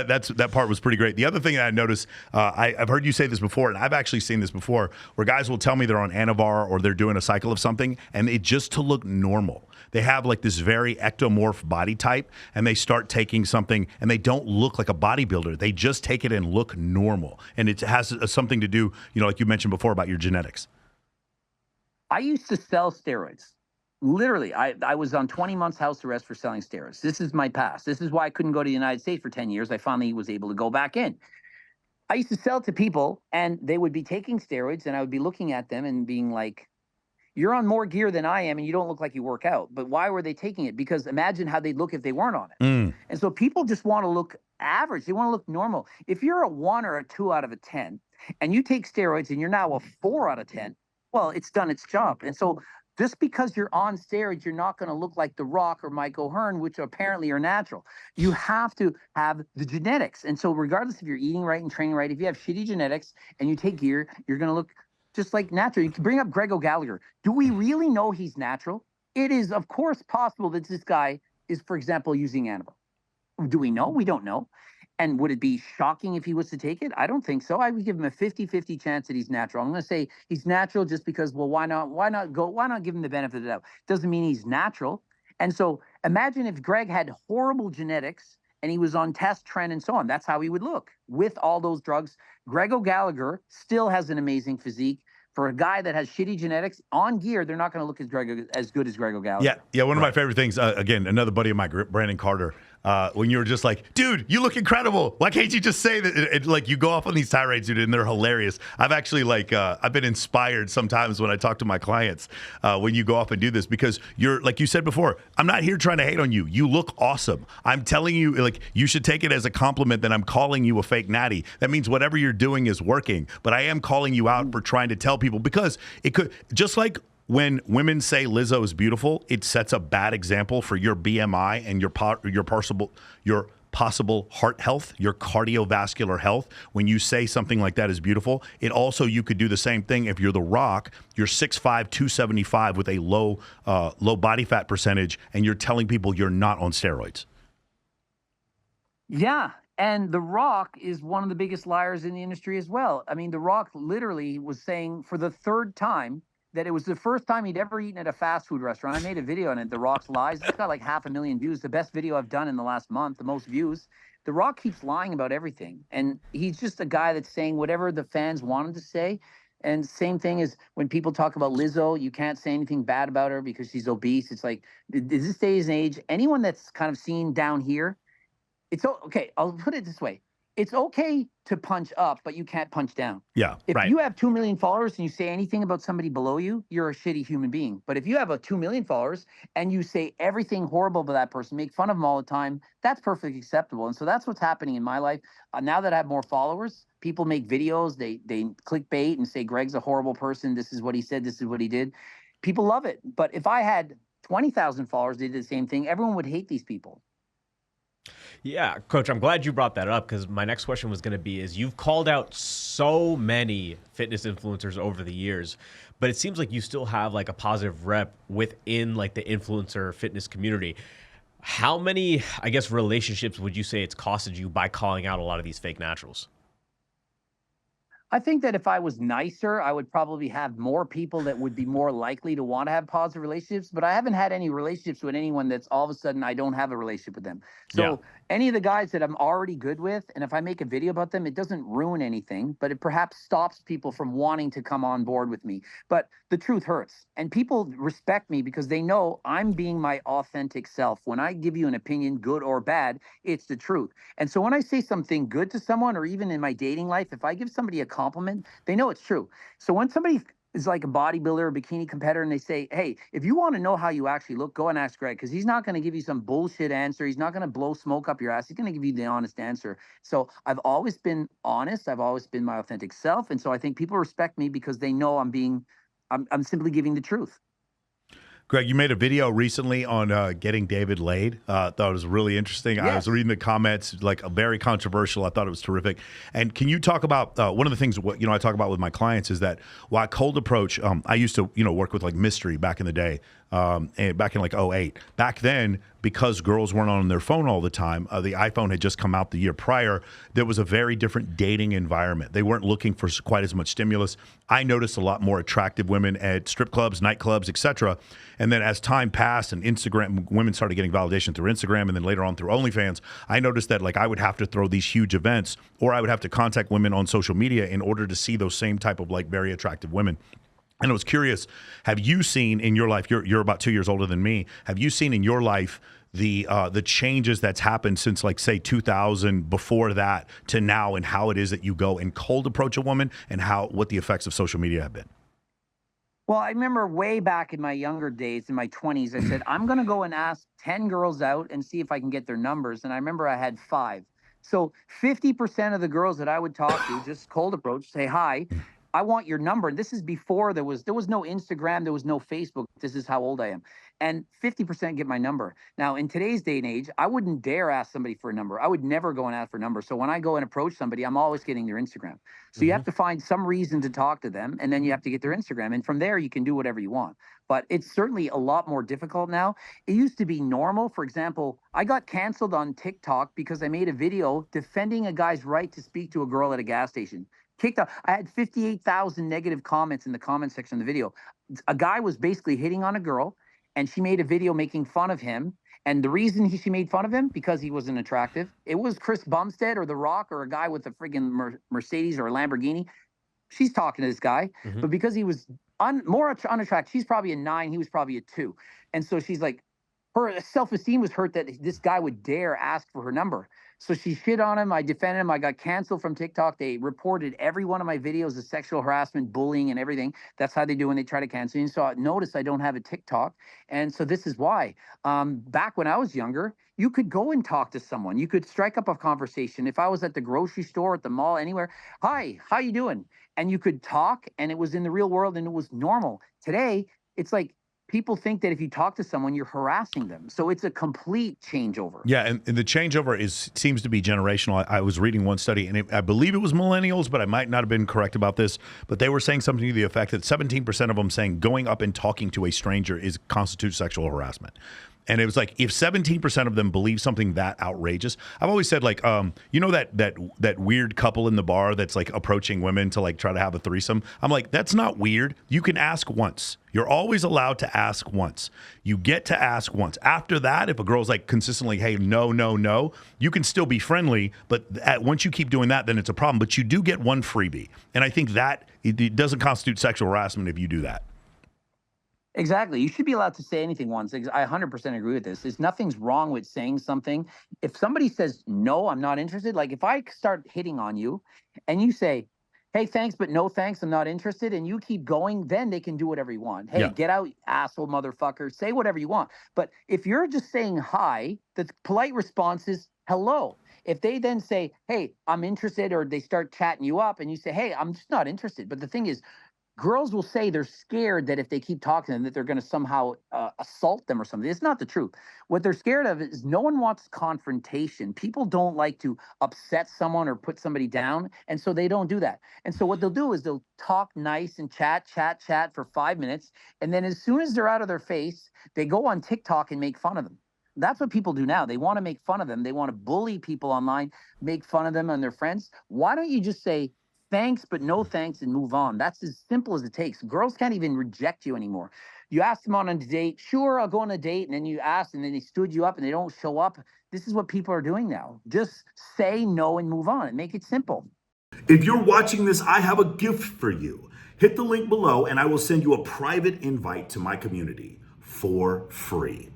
That part was pretty great. The other thing that I noticed, I've heard you say this before, and I've actually seen this before, where guys will tell me they're on Anavar or they're doing a cycle of something, and it just to look normal. They have like this very ectomorph body type, and they start taking something, and they don't look like a bodybuilder. They just take it and look normal, and it has something to do, like you mentioned before about your genetics. I used to sell steroids. Literally, I was on 20 months house arrest for selling steroids. This is my past. This is why I couldn't go to the United States for 10 years. I finally was able to go back in. I used to sell to people, and they would be taking steroids, and I would be looking at them and being like, you're on more gear than I am, and you don't look like you work out. But why were they taking it? Because imagine how they'd look if they weren't on it. And so people just want to look average. They want to look normal. If you're a 1 or a 2 out of a 10, and you take steroids and you're now a 4 out of 10, well, it's done its job. And so just because you're on steroids, you're not going to look like The Rock or Mike O'Hearn, which apparently are natural. You have to have the genetics. And so regardless if you're eating right and training right, if you have shitty genetics and you take gear, you're going to look just like natural. You can bring up Greg O'Gallagher. Do we really know he's natural? It is, of course, possible that this guy is, for example, using animal. Do we know? We don't know. And would it be shocking if he was to take it? I don't think so. I would give him a 50-50 chance that he's natural. I'm going to say he's natural just because, well, why not? Why not give him the benefit of the doubt? Doesn't mean he's natural. And so imagine if Greg had horrible genetics and he was on test, trend, and so on. That's how he would look with all those drugs. Greg O'Gallagher still has an amazing physique. For a guy that has shitty genetics on gear, they're not going to look as good as Greg O'Gallagher. Yeah. One of my favorite things, again, another buddy of mine, Brandon Carter, when you were just like, dude, you look incredible. Why can't you just say that? Like, you go off on these tirades, dude, and they're hilarious. I've actually, I've been inspired sometimes when I talk to my clients when you go off and do this, because you're, like you said before, I'm not here trying to hate on you. You look awesome. I'm telling you, like, you should take it as a compliment that I'm calling you a fake natty. That means whatever you're doing is working. But I am calling you out for trying to tell people, because it could, just like when women say Lizzo is beautiful, it sets a bad example for your BMI and your possible heart health, your cardiovascular health. When you say something like that is beautiful, it also, you could do the same thing if you're The Rock, you're 6'5", 275 with a low body fat percentage, and you're telling people you're not on steroids. Yeah. And The Rock is one of the biggest liars in the industry as well. I mean, The Rock literally was saying for the 3rd time that it was the first time he'd ever eaten at a fast food restaurant. I made a video on it, The Rock's Lies. It's got like 500,000 views, the best video I've done in the last month, the most views. The Rock keeps lying about everything. And he's just a guy that's saying whatever the fans want him to say. And same thing as when people talk about Lizzo, you can't say anything bad about her because she's obese. It's like, this day and age, anyone that's kind of seen down here, it's okay. I'll put it this way. It's okay to punch up, but you can't punch down. Yeah, if you have 2 million followers and you say anything about somebody below you, you're a shitty human being. But if you have 2 million followers and you say everything horrible about that person, make fun of them all the time, that's perfectly acceptable. And so that's what's happening in my life. Now that I have more followers, people make videos, they clickbait and say Greg's a horrible person. This is what he said. This is what he did. People love it. But if I had 20,000 followers, they did the same thing, everyone would hate these people. Yeah, Coach, I'm glad you brought that up, because my next question was going to be, is you've called out so many fitness influencers over the years, but it seems like you still have like a positive rep within like the influencer fitness community. How many, I guess, relationships would you say it's costed you by calling out a lot of these fake naturals? I think that if I was nicer, I would probably have more people that would be more likely to want to have positive relationships. But I haven't had any relationships with anyone that's all of a sudden I don't have a relationship with them. So any of the guys that I'm already good with, and if I make a video about them, it doesn't ruin anything, but it perhaps stops people from wanting to come on board with me. But the truth hurts. And people respect me because they know I'm being my authentic self. When I give you an opinion, good or bad, it's the truth. And so when I say something good to someone, or even in my dating life, if I give somebody a compliment, they know it's true. So when somebody is like a bodybuilder or bikini competitor and they say, hey, if you want to know how you actually look, go and ask Greg, because he's not going to give you some bullshit answer. He's not going to blow smoke up your ass. He's going to give you the honest answer. So I've always been honest. I've always been my authentic self. And so I think people respect me because they know I'm simply giving the truth. Greg, you made a video recently on getting David laid. Thought it was really interesting. Yes. I was reading the comments, like very controversial. I thought it was terrific. And can you talk about one of the things I talk about with my clients is that while cold approach, I used to work with like Mystery back in the day, and back in like '08. Back then, because girls weren't on their phone all the time, the iPhone had just come out the year prior. There was a very different dating environment. They weren't looking for quite as much stimulus. I noticed a lot more attractive women at strip clubs, nightclubs, etc. And then as time passed and Instagram, women started getting validation through Instagram and then later on through OnlyFans, I noticed that like I would have to throw these huge events, or I would have to contact women on social media in order to see those same type of like very attractive women. And I was curious, have you seen in your life, you're about 2 years older than me, have you seen in your life the changes that's happened since like say 2000 before that to now, and how it is that you go and cold approach a woman, and what the effects of social media have been? Well, I remember way back in my younger days, in my 20s, I said, I'm going to go and ask 10 girls out and see if I can get their numbers. And I remember I had 5. So 50% of the girls that I would talk to, just cold approach, say, hi, I want your number. This is before there was no Instagram, there was no Facebook. This is how old I am. And 50% get my number. Now, in today's day and age, I wouldn't dare ask somebody for a number. I would never go and ask for a number. So when I go and approach somebody, I'm always getting their Instagram. So you have to find some reason to talk to them, and then you have to get their Instagram. And from there, you can do whatever you want. But it's certainly a lot more difficult now. It used to be normal. For example, I got canceled on TikTok because I made a video defending a guy's right to speak to a girl at a gas station. TikTok, I had 58,000 negative comments in the comment section of the video. A guy was basically hitting on a girl, and she made a video making fun of him. And the reason she made fun of him, because he wasn't attractive. It was Chris Bumstead or The Rock or a guy with a friggin' Mercedes or a Lamborghini. She's talking to this guy, but because he was more unattractive, she's probably a 9, he was probably a 2. And so she's like, her self-esteem was hurt that this guy would dare ask for her number. So she shit on him. I defended him. I got canceled from TikTok. They reported every one of my videos as sexual harassment, bullying, and everything. That's how they do when they try to cancel you. So notice I don't have a TikTok. And so this is why. Back when I was younger, you could go and talk to someone. You could strike up a conversation. If I was at the grocery store, at the mall, anywhere, hi, how you doing? And you could talk, and it was in the real world, and it was normal. Today, it's like, people think that if you talk to someone, you're harassing them. So it's a complete changeover. Yeah, and the changeover seems to be generational. I was reading one study, and I believe it was millennials, but I might not have been correct about this. But they were saying something to the effect that 17% of them saying going up and talking to a stranger constitutes sexual harassment. And it was like, if 17% of them believe something that outrageous, I've always said, like, you know, that weird couple in the bar that's like approaching women to like try to have a threesome. I'm like, that's not weird. You can ask once. You're always allowed to ask once. You get to ask once. After that, if a girl's like consistently, hey, no, no, no, you can still be friendly. But once you keep doing that, then it's a problem. But you do get one freebie. And I think that it doesn't constitute sexual harassment if you do that. Exactly. You should be allowed to say anything once. I 100% agree with this. There's nothing's wrong with saying something. If somebody says, no, I'm not interested, like if I start hitting on you and you say, hey, thanks, but no thanks, I'm not interested, and you keep going, then they can do whatever you want. Hey, get out, asshole motherfucker. Say whatever you want. But if you're just saying hi, the polite response is hello. If they then say, hey, I'm interested, or they start chatting you up and you say, hey, I'm just not interested. But the thing is, girls will say they're scared that if they keep talking to them, that they're going to somehow assault them or something. It's not the truth. What they're scared of is no one wants confrontation. People don't like to upset someone or put somebody down, and so they don't do that. And so what they'll do is they'll talk nice and chat for 5 minutes, and then as soon as they're out of their face, they go on TikTok and make fun of them. That's what people do now. They want to make fun of them. They want to bully people online, make fun of them and their friends. Why don't you just say, thanks, but no thanks, and move on? That's as simple as it takes. Girls can't even reject you anymore. You ask them on a date, sure, I'll go on a date, and then you ask, and then they stood you up and they don't show up. This is what people are doing now. Just say no and move on and make it simple. If you're watching this, I have a gift for you. Hit the link below and I will send you a private invite to my community for free.